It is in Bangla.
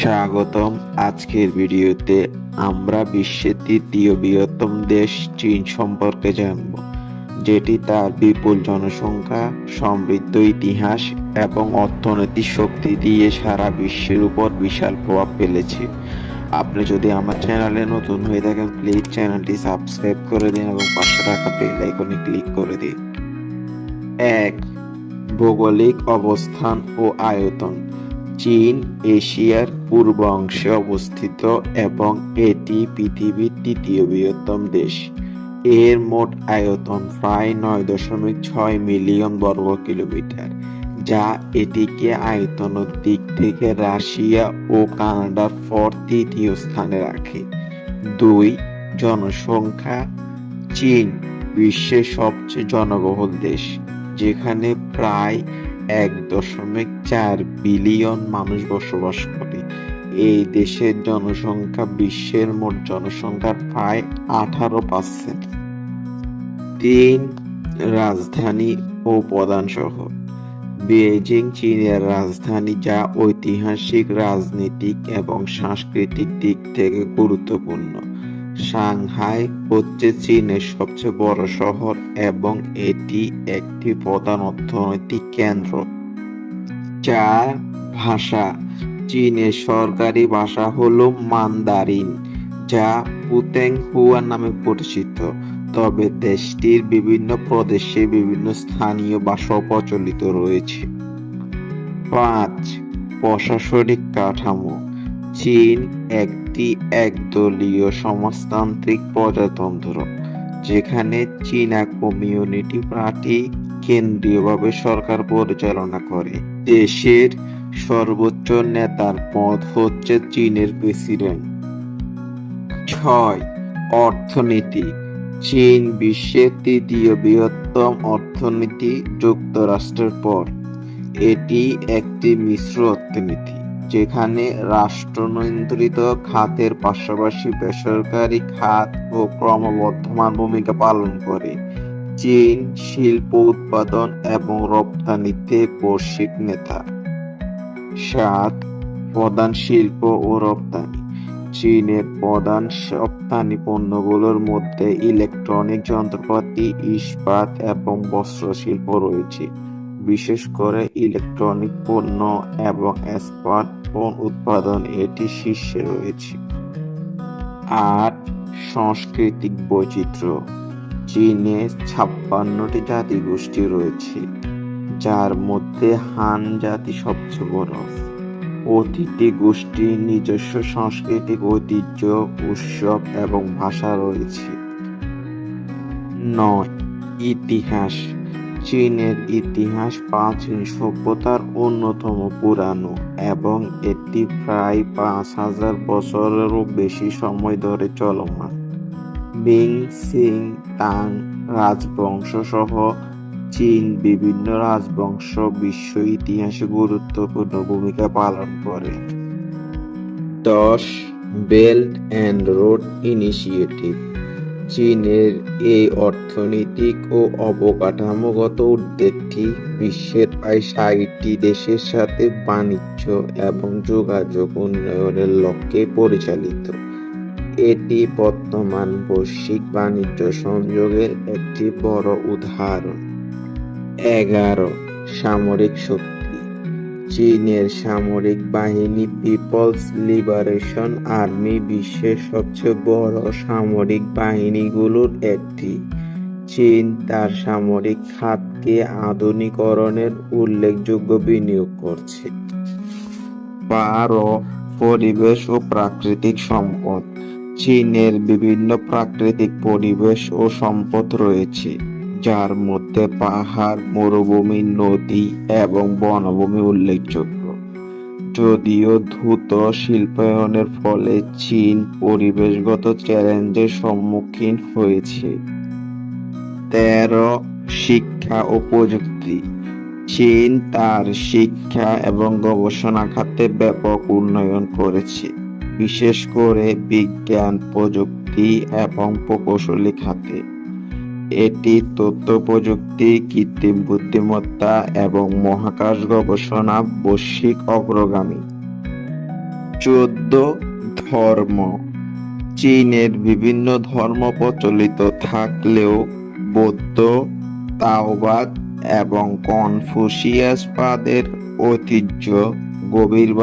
স্বাগতম। আজকের ভিডিওতে আমরা বিশ্বের তৃতীয় বৃহত্তম দেশ চীন সম্পর্কে জানব, যেটি তার বিপুল জনসংখ্যা, সমৃদ্ধ ইতিহাস এবং অর্থনৈতিক শক্তি দিয়ে সারা বিশ্বের উপর বিশাল প্রভাব ফেলেছে। আপনি যদি আমার চ্যানেলে নতুন হয়ে থাকেন, প্লিজ চ্যানেলটি সাবস্ক্রাইব করে দিন এবং পাশে থাকা বেল আইকনে ক্লিক করে দিন। 1. ভৌগোলিক অবস্থান ও আয়তন। চীন এশিয়ার পূর্ব অংশে অবস্থিত এবং এটি পৃথিবীর তৃতীয় বৃহত্তম দেশ। এর মোট আয়তন প্রায় 9.6 মিলিয়ন বর্গ কিলোমিটার, যা এটিকে আয়তনের দিক থেকে রাশিয়া ও কানাডার পর তৃতীয় স্থানে রাখে। 2. জনসংখ্যা। চীন বিশ্বের সবচেয়ে জনবহুল দেশ, যেখানে প্রায় 1.4 বিলিয়ন মানুষ বসবাস করে। এই দেশের জনসংখ্যা বিশ্বের মোট জনসংখ্যার প্রায় 18%। 3. রাজধানী ও প্রধান শহর। বেইজিং চীনের রাজধানী, যা ঐতিহাসিক, রাজনৈতিক এবং সাংস্কৃতিক দিক থেকে গুরুত্বপূর্ণ। সাংহাই হচ্ছে চীনের সবচেয়ে বড় শহর এবং এটি একটি প্রধান অর্থনৈতিক কেন্দ্র। 4. ভাষা। চীনের সরকারি ভাষা হলো মান্দারিন, যা পুতেং হুয়া নামে পরিচিত, তবে দেশটির বিভিন্ন প্রদেশে বিভিন্ন স্থানীয় ভাষা প্রচলিত রয়েছে। 5. প্রশাসনিক কাঠামো। চীন একটি একদলীয় সমাজতান্ত্রিক প্রজাতন্ত্র, যেখানে চীনা কমিউনিটি পার্টি কেন্দ্রীয়ভাবে সরকার পরিচালনা করে। দেশের সর্বোচ্চ নেতার পদ হচ্ছে চীনের প্রেসিডেন্ট। 6. অর্থনীতি। চীন বিশ্বের তৃতীয় বৃহত্তম অর্থনীতি যুক্তরাষ্ট্রের পর। এটি একটি মিশ্র অর্থনীতি, যেখানে রাষ্ট্র নিয়ন্ত্রিত খাতের পাশাপাশি বেসরকারি খাত ও ক্রমবর্ধমান ভূমিকা পালন করে। চীন শিল্প উৎপাদন এবং রপ্তানিতে বৈশ্বিক নেতা। 7. প্রধান শিল্প ও রপ্তানি। চীনের প্রধান রপ্তানি পণ্যগুলোর মধ্যে ইলেকট্রনিক যন্ত্রপাতি, ইস্পাত এবং বস্ত্র শিল্প রয়েছে। বিশেষ করে ইলেকট্রনিক পণ্য এবং স্মার্টফোন উৎপাদন এটি শীর্ষে রয়েছে। 8. সাংস্কৃতিক বৈচিত্র্য। চীনে 56টি জাতিগোষ্ঠী রয়েছে, যার মধ্যে হান জাতি সবচেয়ে বড়। প্রতিটি গোষ্ঠীর নিজস্ব সাংস্কৃতিক ঐতিহ্য, উৎসব এবং ভাষা রয়েছে। 9. ইতিহাস। চীনের ইতিহাস প্রাচীন সভ্যতার অন্যতম পুরানো এবং এটি প্রায় 5000 বছরেরও বেশি সময় ধরে চলমান। মিং, সিং, তাং রাজবংশ সহ চীন বিভিন্ন রাজবংশ বিশ্ব ইতিহাসে গুরুত্বপূর্ণ ভূমিকা পালন করে। 10. Belt and road initiative. চীনের এই অর্থনৈতিক ও অবকাঠামোগত উদ্যোগটি বিশ্বের প্রায় 60টি দেশের সাথে বাণিজ্য এবং যোগাযোগ উন্নয়নের লক্ষ্যে পরিচালিত। এটি বর্তমান বৈশ্বিক বাণিজ্য সংযোগের একটি বড় উদাহরণ। 11. সামরিক শক্তি। চীনের সামরিক বাহিনী পিপলস লিবারেশন আর্মি বিশ্বের সবচেয়ে বড় সামরিক বাহিনীগুলোর একটি। চীন তার সামরিক খাতকে আধুনিকরণের উল্লেখযোগ্য বিনিয়োগ করছে। 12. পরিবেশ ও প্রাকৃতিক সম্পদ। চীনের বিভিন্ন প্রাকৃতিক পরিবেশ ও সম্পদ রয়েছে, যার মধ্যে পাহাড়, মরুভূমি, নদী এবং বনভূমি উল্লেখযোগ্য। যদিও দ্রুত শিল্পায়নের ফলে চীন পরিবেশগত চ্যালেঞ্জের সম্মুখীন হয়েছে। 13. শিক্ষা ও প্রযুক্তি। চীন তার শিক্ষা এবং গবেষণা খাতে ব্যাপক উন্নয়ন করেছে, বিশেষ করে বিজ্ঞান, প্রযুক্তি এবং প্রকৌশলী খাতে। এটি তথ্য প্রযুক্তি, কৃত্রিম বুদ্ধিমত্তা এবং মহাকাশ গবেষণা বৈশ্বিক অগ্রগামী। 14 ধর্ম। চীনের বিভিন্ন ধর্ম প্রচলিত থাকলেও বৌদ্ধ, তাওবাদ এবং কনফুসিয়াসবাদের ঐতিহ্য গভীরভাবে